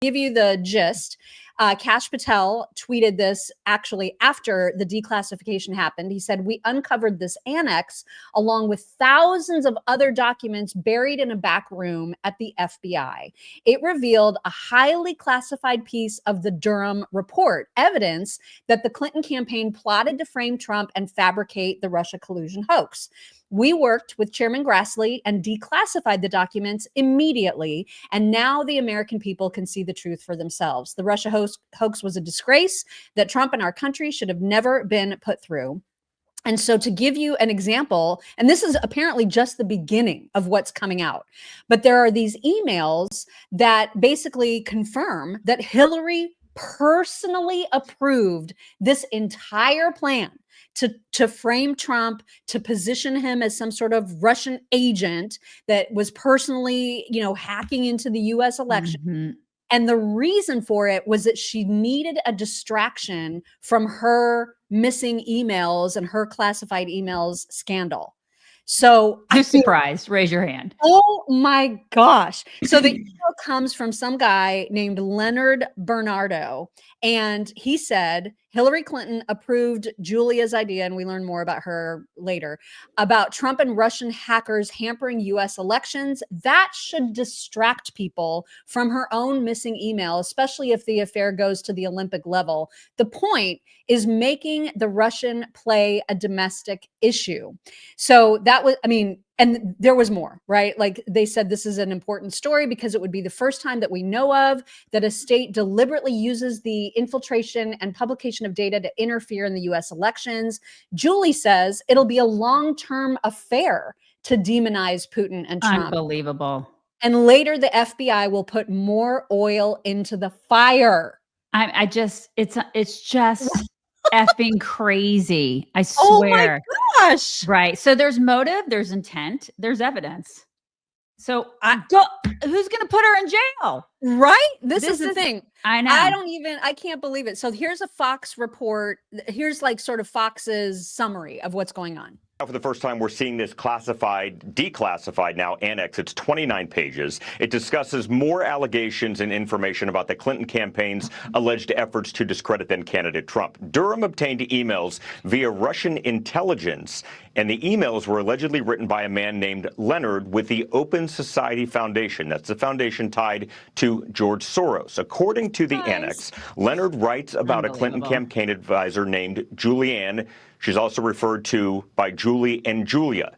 give you the gist, Kash Patel tweeted this actually after the declassification happened. He said, "We uncovered this annex along with thousands of other documents buried in a back room at the FBI. It revealed a highly classified piece of the Durham report, evidence that the Clinton campaign plotted to frame Trump and fabricate the Russia collusion hoax. We worked with Chairman Grassley and declassified the documents immediately, and now the American people can see the truth for themselves. The Russia hoax was a disgrace that Trump and our country should have never been put through." And so, to give you an example, and this is apparently just the beginning of what's coming out, but there are these emails that basically confirm that Hillary personally approved this entire plan to frame Trump, to position him as some sort of Russian agent that was personally, hacking into the US election. Mm-hmm. And the reason for it was that she needed a distraction from her missing emails and her classified emails scandal. So who's surprised? Raise your hand. Oh my gosh. So the email comes from some guy named Leonard Benardo. And he said Hillary Clinton approved Julia's idea, and we learn more about her later, about Trump and Russian hackers hampering US elections. That should distract people from her own missing email, especially if the affair goes to the Olympic level. The point is making the Russian play a domestic issue. So that was, and there was more, right? Like they said, this is an important story because it would be the first time that we know of that a state deliberately uses the infiltration and publication of data to interfere in the US elections. Julie says it'll be a long-term affair to demonize Putin and Trump. Unbelievable. And later the FBI will put more oil into the fire. It's just effing crazy. I swear. Oh my gosh. Right. So there's motive, there's intent, there's evidence. So who's going to put her in jail? Right? This is the thing. I know. I can't believe it. So here's a Fox report. Here's like sort of Fox's summary of what's going on. For the first time, we're seeing this declassified now annex. It's 29 pages. It discusses more allegations and information about the Clinton campaign's alleged efforts to discredit then candidate Trump. Durham obtained emails via Russian intelligence, and the emails were allegedly written by a man named Leonard with the Open Society Foundation. That's the foundation tied to George Soros. According to the annex, Leonard writes about a Clinton campaign advisor named Julianne. She's also referred to by Julie and Julia.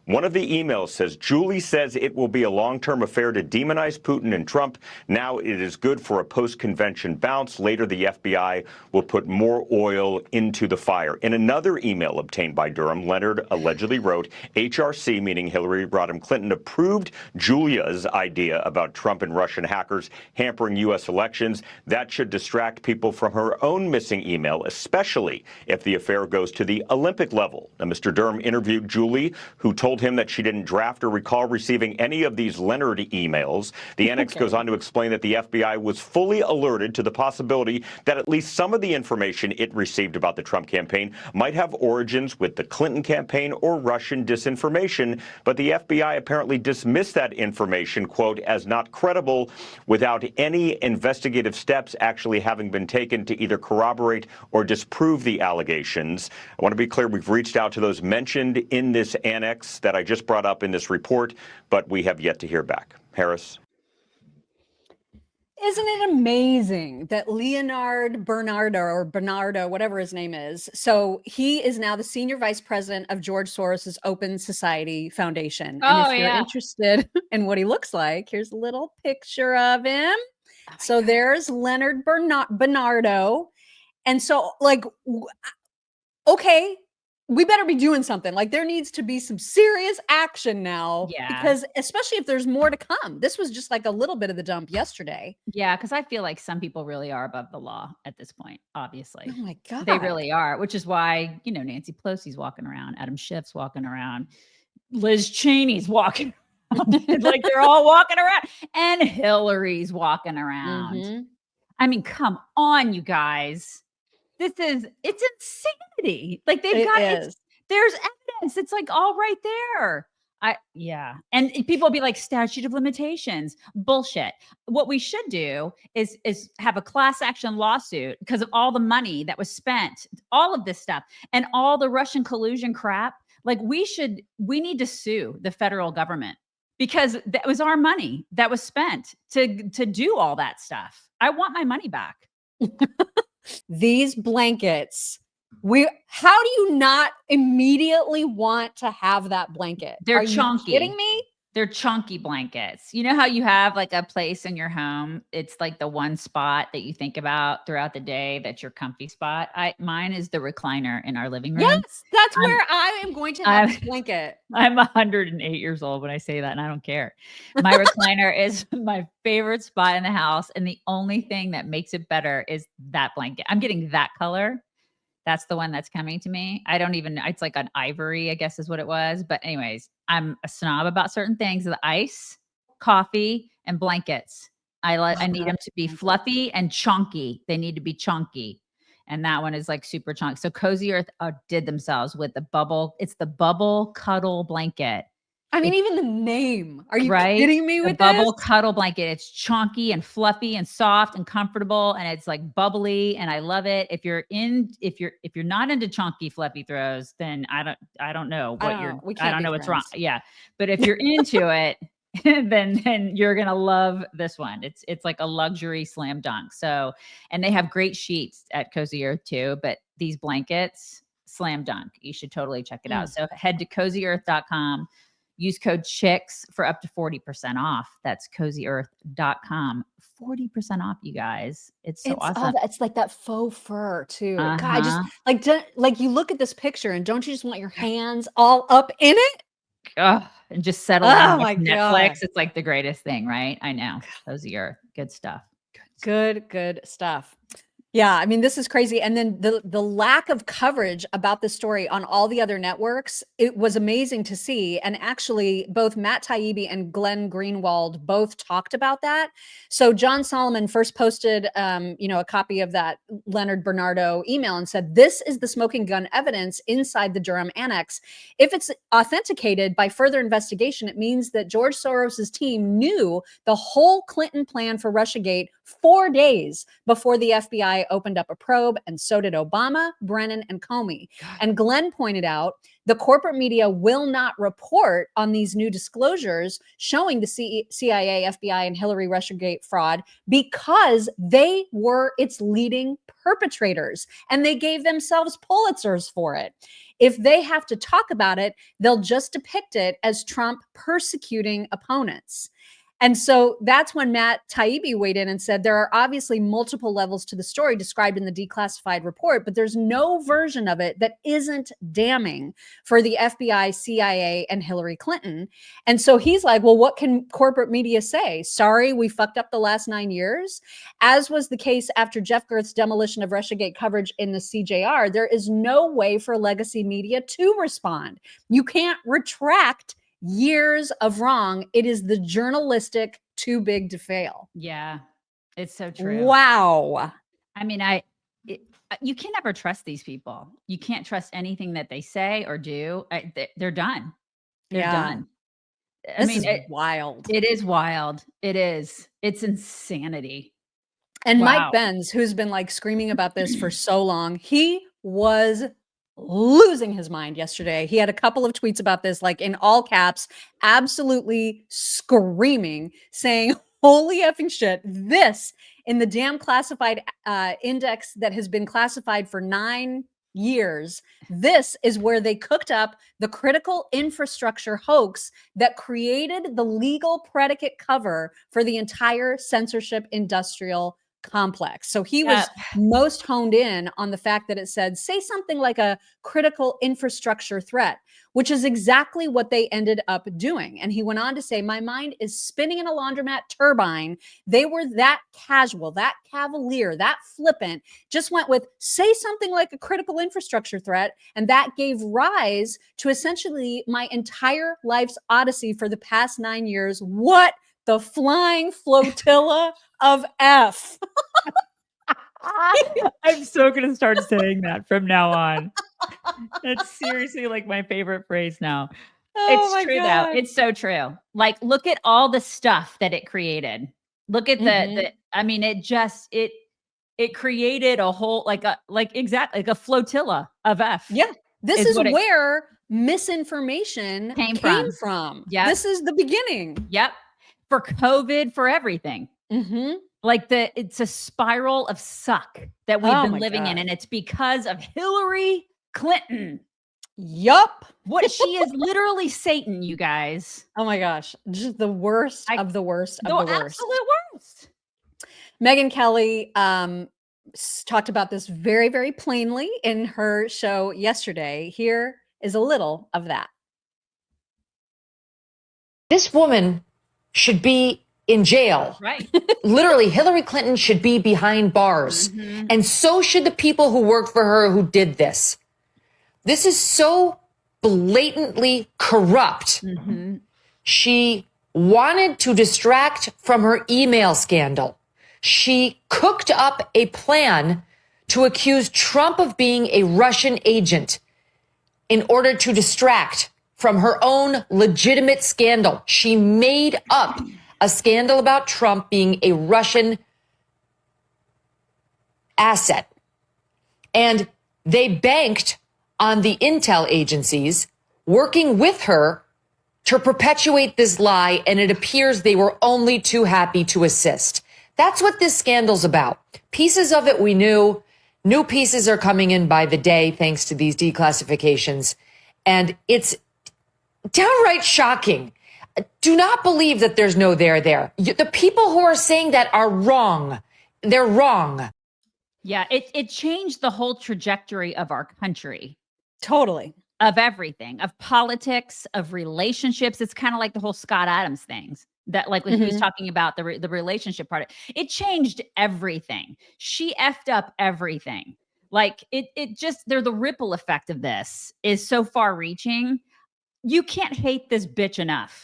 One of the emails says, Julie says it will be a long-term affair to demonize Putin and Trump. Now it is good for a post-convention bounce. Later, the FBI will put more oil into the fire. In another email obtained by Durham, Leonard allegedly wrote, HRC, meaning Hillary Rodham Clinton, approved Julia's idea about Trump and Russian hackers hampering U.S. elections. That should distract people from her own missing email, especially if the affair goes to the Olympic level. Now, Mr. Durham interviewed Julie, who told him that she didn't draft or recall receiving any of these Leonard emails. The annex goes on to explain that the FBI was fully alerted to the possibility that at least some of the information it received about the Trump campaign might have origins with the Clinton campaign or Russian disinformation, but the FBI apparently dismissed that information, quote, as not credible without any investigative steps actually having been taken to either corroborate or disprove the allegations. I want to be clear, we've reached out to those mentioned in this annex that I just brought up in this report, but we have yet to hear back. Harris? Isn't it amazing that Leonard Benardo, whatever his name is, so he is now the senior vice president of George Soros's Open Society Foundation. And if you're interested in what he looks like, here's a little picture of him. So there's Leonard Benardo. And so, like, okay, we better be doing something. Like, there needs to be some serious action now. Yeah. Because especially if there's more to come. This was just like a little bit of the dump yesterday. Yeah, because I feel like some people really are above the law at this point, obviously. Oh my God. They really are, which is why, Nancy Pelosi's walking around, Adam Schiff's walking around, Liz Cheney's walking around. Like, they're all walking around, and Hillary's walking around. Mm-hmm. I mean, come on, you guys. It's insanity. Like, there's evidence. It's like all right there. Yeah. And people will be like, statute of limitations. Bullshit. What we should do is have a class action lawsuit because of all the money that was spent, all of this stuff, and all the Russian collusion crap. Like we need to sue the federal government because that was our money that was spent to do all that stuff. I want my money back. These blankets, how do you not immediately want to have that blanket? They're Are chunky. you kidding me? They're chunky blankets. You know how you have like a place in your home? It's like the one spot that you think about throughout the day that's your comfy spot. Mine is the recliner in our living room. Yes, that's where I am going to have this blanket. I'm 108 years old when I say that, and I don't care. My recliner is my favorite spot in the house, and the only thing that makes it better is that blanket. I'm getting that color. That's the one that's coming to me. I don't even, it's like an ivory, I guess is what it was. But anyways, I'm a snob about certain things. The ice, coffee, and blankets. I need them to be fluffy and chunky. They need to be chunky. And that one is like super chunky. So Cozy Earth did themselves with the bubble. It's the bubble cuddle blanket. I mean, even the name. Are you kidding me with the bubble this? cuddle blanket? It's chunky and fluffy and soft and comfortable, and it's like bubbly, and I love it. If you're not into chunky fluffy throws, then I don't know what I don't know what's wrong. Yeah, but if you're into it, then you're gonna love this one. It's like a luxury slam dunk. So, and they have great sheets at Cozy Earth too. But these blankets, slam dunk. You should totally check it out. So head to cozyearth.com. Use code CHICKS for up to 40% off. That's cozyearth.com. 40% off, you guys. It's so awesome. It's like that faux fur too. God, just like you look at this picture and don't you just want your hands all up in it? Oh, and just settle down with Netflix. It's like the greatest thing, right? I know. Cozy Earth. Good stuff. Good stuff. Yeah, I mean, this is crazy. And then the lack of coverage about this story on all the other networks, it was amazing to see. And actually, both Matt Taibbi and Glenn Greenwald both talked about that. So John Solomon first posted, a copy of that Leonard Benardo email and said, "This is the smoking gun evidence inside the Durham annex. If it's authenticated by further investigation, it means that George Soros's team knew the whole Clinton plan for Russiagate 4 days before the FBI opened up a probe, and so did Obama, Brennan, and Comey." And Glenn pointed out the corporate media will not report on these new disclosures showing the CIA, FBI, and Hillary Russiagate fraud because they were its leading perpetrators, and they gave themselves Pulitzers for it. If they have to talk about it, they'll just depict it as Trump persecuting opponents. And so that's when Matt Taibbi weighed in and said, there are obviously multiple levels to the story described in the declassified report, but there's no version of it that isn't damning for the FBI, CIA, and Hillary Clinton. And so he's like, well, what can corporate media say? Sorry, we fucked up the last 9 years. As was the case after Jeff Gerth's demolition of Russiagate coverage in the CJR, there is no way for legacy media to respond. You can't retract years of wrong. It is the journalistic too big to fail. Yeah, it's so true. Wow. I mean, you can never trust these people. You can't trust anything that they say or do. They're done. They're done. This is wild. It is wild. It is. It's insanity. And Mike Benz, who's been like screaming about this for so long, he was losing his mind yesterday. He had a couple of tweets about this, like in all caps, absolutely screaming, saying, holy effing shit, this in the damn classified index that has been classified for 9 years. This is where they cooked up the critical infrastructure hoax that created the legal predicate cover for the entire censorship industrial complex. So he was most honed in on the fact that it said, say something like a critical infrastructure threat, which is exactly what they ended up doing. And he went on to say, my mind is spinning in a laundromat turbine. They were that casual, that cavalier, that flippant, just went with, say something like a critical infrastructure threat. And that gave rise to essentially my entire life's odyssey for the past 9 years. What the flying flotilla of F. I'm so going to start saying that from now on. That's seriously like my favorite phrase now. Oh It's true though. It's so true. Like, look at all the stuff that it created. Look at the I mean, it created a whole exactly like a flotilla of F. Yeah. This is what it where misinformation came from. Yep. This is the beginning. Yep. For COVID, for everything. Like it's a spiral of suck that we've been living in. And it's because of Hillary Clinton. Yup. What she is literally Satan, you guys. Oh my gosh. Just the worst of the worst of the worst. Absolute worst. Megyn Kelly talked about this very, very plainly in her show yesterday. Here is a little of that. This woman should be in jail. Right. Literally, Hillary Clinton should be behind bars. And so should the people who worked for her who did this. This is so blatantly corrupt. She wanted to distract from her email scandal. She cooked up a plan to accuse Trump of being a Russian agent in order to distract from her own legitimate scandal. She made up a scandal about Trump being a Russian asset. And they banked on the intel agencies working with her to perpetuate this lie, and it appears they were only too happy to assist. That's what this scandal's about. Pieces of it we knew. New pieces are coming in by the day thanks to these declassifications. And it's downright shocking. Do not believe that there's no there there. The people who are saying that are wrong. They're wrong. Yeah, it changed the whole trajectory of our country. Totally. Of everything, of politics, of relationships. It's kind of like the whole Scott Adams things that like when he was talking about the relationship part. It changed everything. She effed up everything. Like it just, the ripple effect of this is so far reaching. You can't hate this bitch enough.